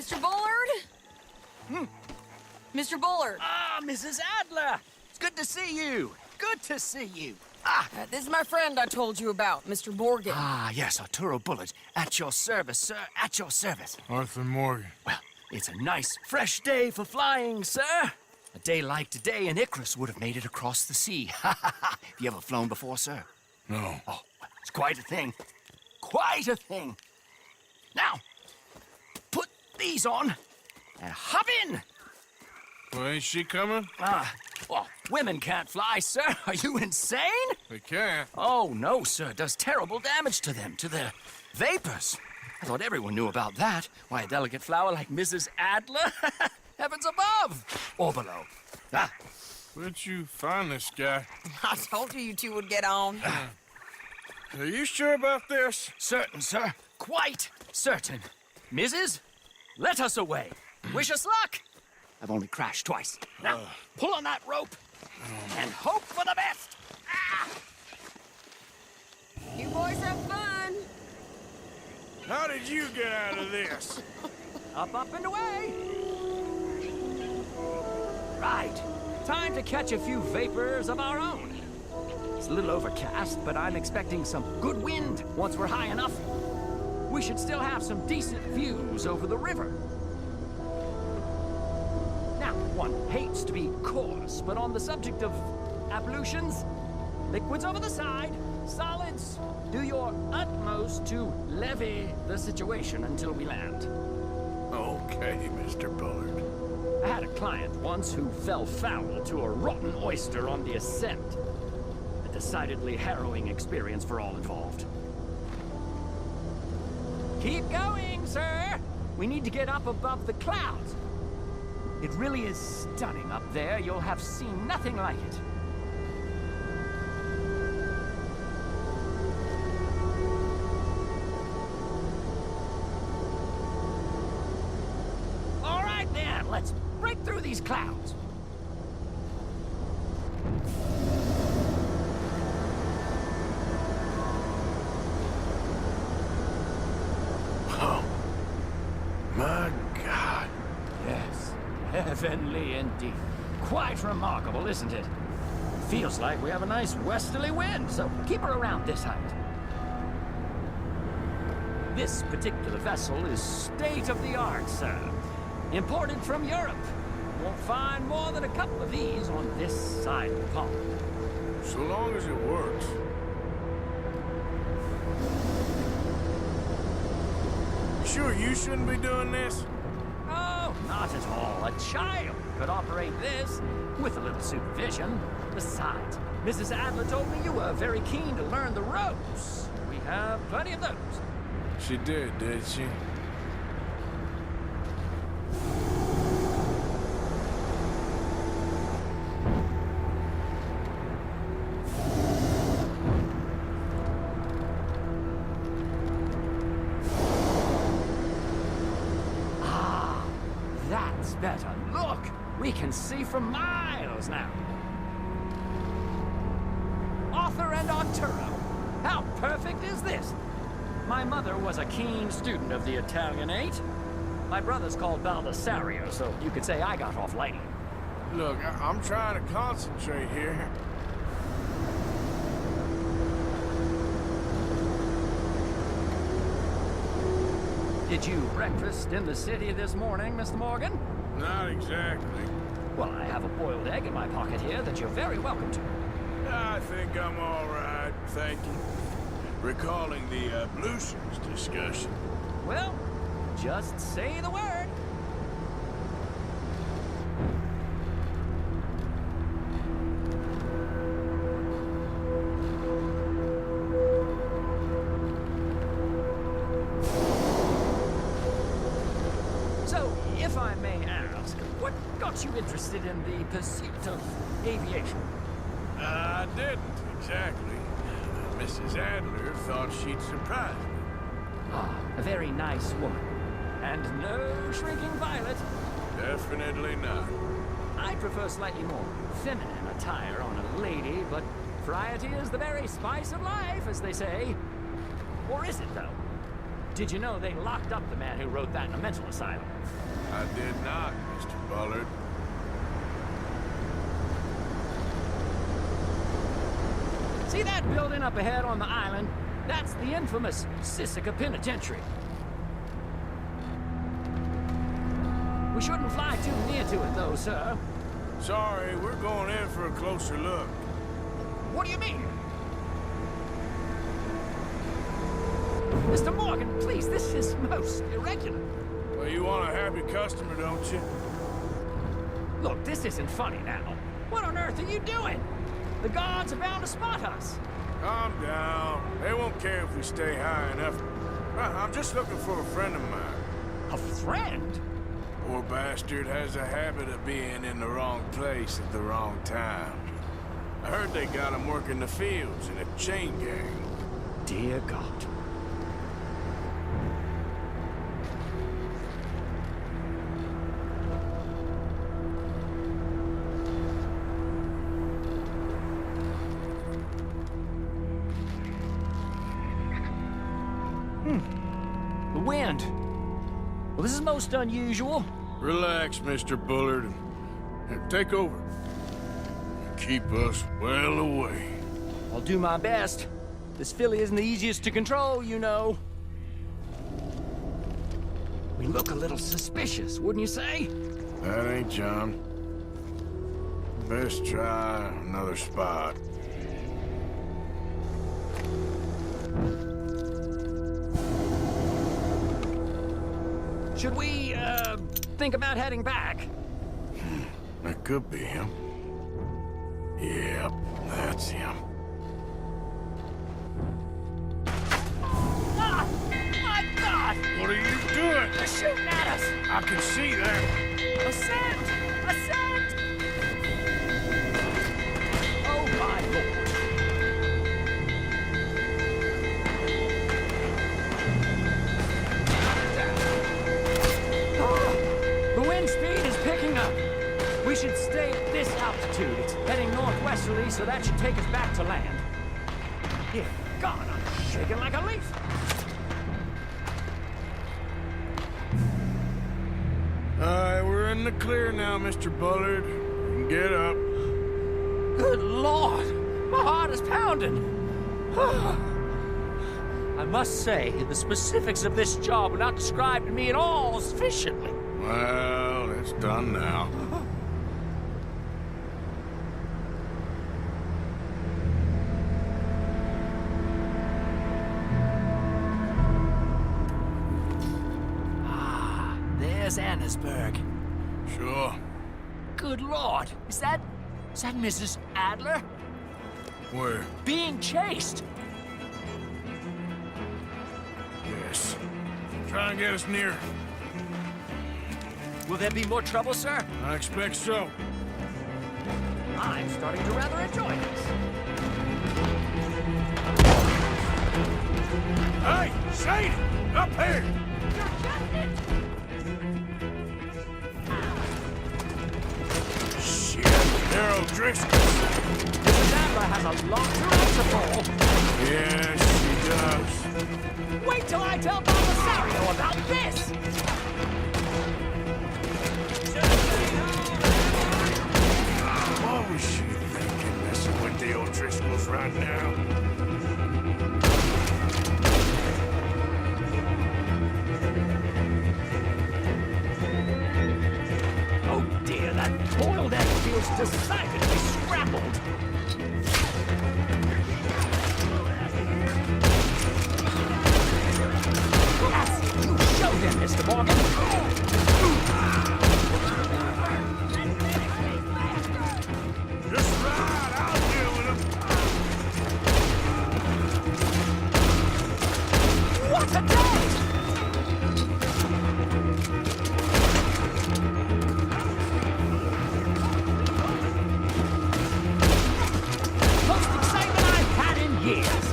Mr. Bullard? Mr. Bullard. Ah, Mrs. Adler! It's good to see you. Good to see you. This is my friend I told you about, Mr. Morgan. Ah, yes, Arturo Bullard. At your service, sir. At your service. Arthur Morgan. Well, it's a nice, fresh day for flying, sir. A day like today, an Icarus would have made it across the sea. Have you ever flown before, sir? No. Oh, well, it's quite a thing. Quite a thing. Now, put these on and hop in. Well, ain't she coming? Well, women can't fly, sir. Are you insane? They can't. Oh, no, sir. It does terrible damage to them, to their vapors. I thought everyone knew about that. Why, a delicate flower like Mrs. Adler? Heavens above or below. Where'd you find this guy? I told you two would get on. Are you sure about this? Certain, sir. Quite certain. Mrs., let us away. Wish us luck. I've only crashed twice. Now, pull on that rope and hope for the best. You boys have fun. How did you get out of this? Up, and away. Right. Time to catch a few vapors of our own. It's a little overcast, but I'm expecting some good wind once we're high enough. We should still have some decent views over the river. Now, one hates to be coarse, but on the subject of ablutions, liquids over the side, solids, do your utmost to levy the situation until we land. Okay, Mr. Bullard. I had a client once who fell foul to a rotten oyster on the ascent. A decidedly harrowing experience for all involved. Keep going, sir! We need to get up above the clouds. It really is stunning up there. You'll have seen nothing like it. All right, then. Let's break through these clouds. Oh, my God. Yes, heavenly indeed. Quite remarkable, isn't it? Feels like we have a nice westerly wind, so keep her around this height. This particular vessel is state-of-the-art, sir. Imported from Europe. Won't find more than a couple of these on this side of the pond. So long as it works. Sure you shouldn't be doing this? Oh, not at all. A child could operate this with a little supervision. Besides, Mrs. Adler told me you were very keen to learn the ropes. We have plenty of those. She did she? That's better. Look! We can see for miles now. Arthur and Arturo. How perfect is this? My mother was a keen student of the Italianate. My brother's called Baldessario, so you could say I got off lightly. Look, I'm trying to concentrate here. Did you breakfast in the city this morning, Mr. Morgan? Not exactly. Well, I have a boiled egg in my pocket here that you're very welcome to. I think I'm all right, thank you. Recalling the ablutions discussion. Well, just say the word. So, if I may ask, what got you interested in the pursuit of aviation? I didn't, exactly. Mrs. Adler thought she'd surprise me. Ah, a very nice woman. And no shrinking violet. Definitely not. I prefer slightly more feminine attire on a lady, but variety is the very spice of life, as they say. Or is it, though? Did you know they locked up the man who wrote that in a mental asylum? I did not, Mr. Bullard. See that building up ahead on the island? That's the infamous Sisika Penitentiary. We shouldn't fly too near to it, though, sir. Sorry, we're going in for a closer look. What do you mean? Mr. Morgan, please, this is most irregular. Well, you want a happy customer, don't you? Look, this isn't funny now. What on earth are you doing? The guards are bound to spot us. Calm down. They won't care if we stay high enough. I'm just looking for a friend of mine. A friend? Poor bastard has a habit of being in the wrong place at the wrong time. I heard they got him working the fields in a chain gang. Dear God. The wind. Well, this is most unusual. Relax, Mr. Bullard. Here, take over. Keep us well away. I'll do my best. This filly isn't the easiest to control, you know. We look a little suspicious, wouldn't you say? That ain't John. Best try another spot. Should we, think about heading back? That could be him. Yep, that's him. Ah! My God! What are you doing? They're shooting at us! I can see that. Ascend! Ascend! Oh, my Lord. The wind speed is picking up. We should stay at this altitude. It's heading northwesterly, so that should take us back to land. Yeah, God, I'm shaking like a leaf. Alright, we're in the clear now, Mr. Bullard. You can get up. Good Lord! My heart is pounding! I must say, the specifics of this job were not described to me at all sufficiently. Well, it's done now. There's Annesburg. Sure. Good Lord! Is that Mrs. Adler? Where? Being chased! Yes. Try and get us near. Will there be more trouble, sir? I expect so. I'm starting to rather enjoy this. Hey, Shady! Up here! You're just it! Shit, they're O'Driscoll. Mrs. Adler has a long to answer for. Yes, she does. Wait till I tell Belisario about this! What was she thinking, messing with the O'Driscolls right now? Oh dear, that boiled egg feels decidedly scrambled. Yes, you show them, Mr. Morgan. Just right, I'll deal with him. What a day! Most excitement I've had in years.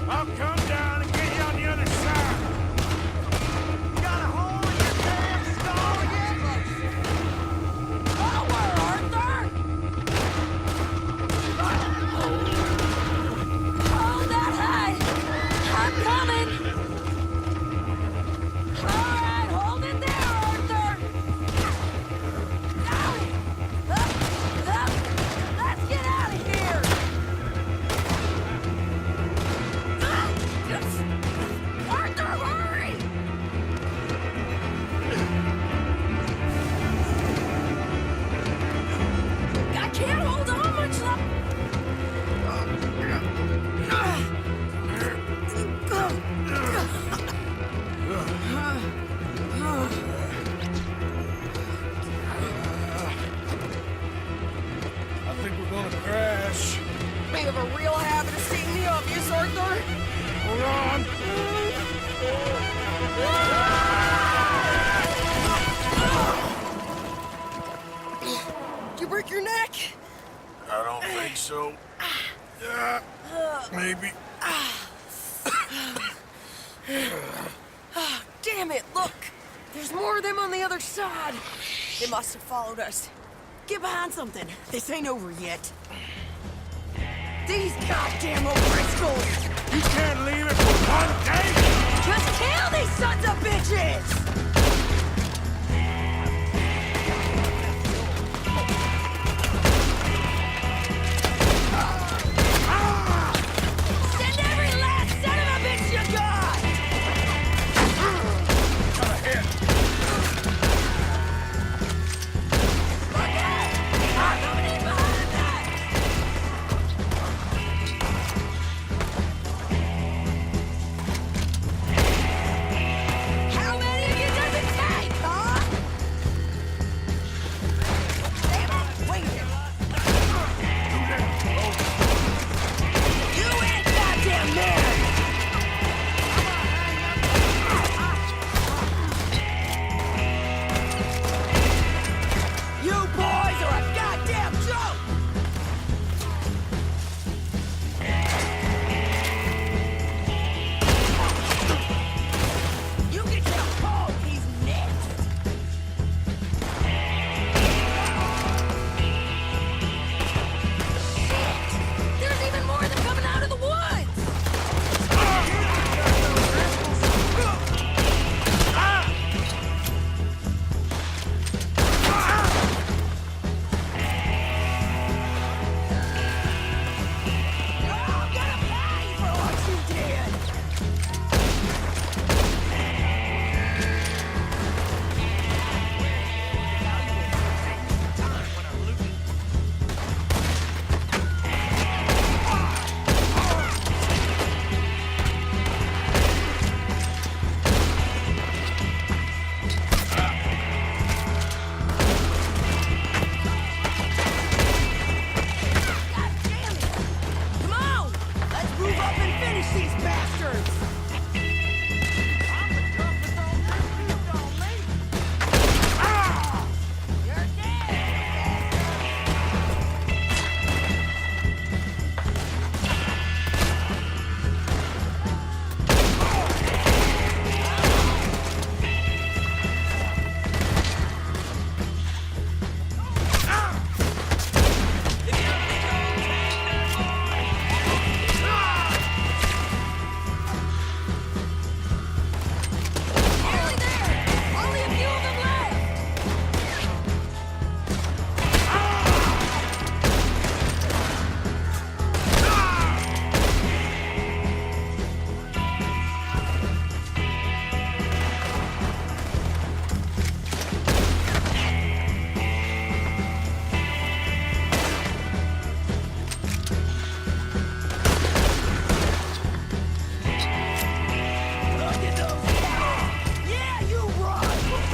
I'll come down and get you on the other side. Got a hole in your damn skull yet? Forward, Arthur! Hold that high! I'm coming! All right, hold it there, Arthur! Let's get out of here! Arthur, hurry! I can't hold on much longer. I think we're gonna crash. We have a real habit of seeing the obvious, Arthur. Hold on. Did you break your neck? I don't think so. Maybe. Damn it, look! There's more of them on the other side. They must have followed us. Get behind something. This ain't over yet. These goddamn O'Driscolls! You can't leave it for one day. Just kill these sons of bitches! Send every last son of a bitch you got! Look out! I'm coming in behind that! How many of you does it take, huh? Damn it! Wait here! You ain't goddamn man! You boys are a goddamn joke! You can tell Paul he's next! Shit! There's even more of them coming out of the woods! I'm gonna pay for what you did! God damn it! Come on! Let's move up and finish these bastards! You're dead! Nearly there! Only a few of them left! Look at those guys! Yeah, you run!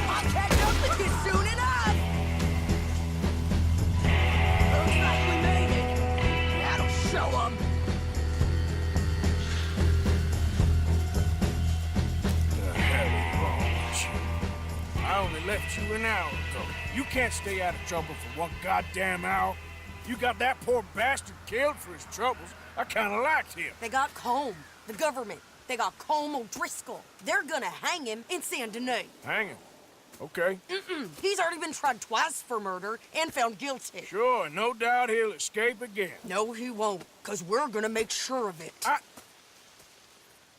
I'll catch up with you soon enough! Looks like we made it. That'll show 'em. The hell is wrong with you? I only left you an hour ago. You can't stay out of trouble for one goddamn hour. You got that poor bastard killed for his troubles. I kind of liked him. They got Combe, the government. They got Combe O'Driscoll. They're gonna hang him in Saint Denis. Hang him. Okay. He's already been tried twice for murder and found guilty. Sure, no doubt he'll escape again. No, he won't, because we're gonna make sure of it.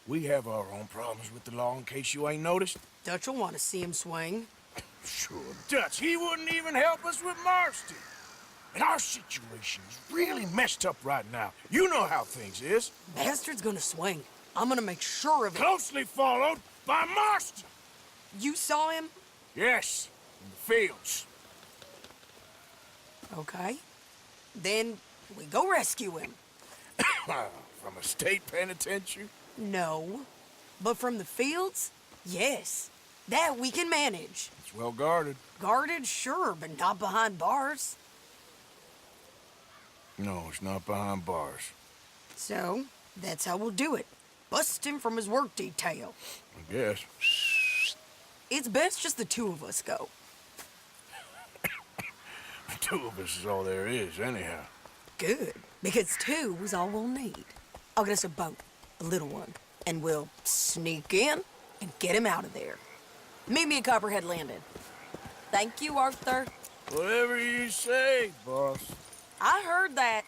We have our own problems with the law in case you ain't noticed. Dutch will want to see him swing. Sure, Dutch, he wouldn't even help us with Marston. And our situation is really messed up right now. You know how things is. Bastard's gonna swing. I'm gonna make sure of it. Closely followed by Marston. You saw him? Yes, in the fields. Okay. Then we go rescue him. From a state penitentiary? No. But from the fields? Yes. That we can manage. It's well guarded. Guarded, sure, but not behind bars. No, it's not behind bars. So, that's how we'll do it. Bust him from his work detail. I guess. It's best just the two of us go. The two of us is all there is, anyhow. Good, because two is all we'll need. I'll get us a boat, a little one, and we'll sneak in and get him out of there. Meet me at Copperhead Landing. Thank you, Arthur. Whatever you say, boss. I heard that.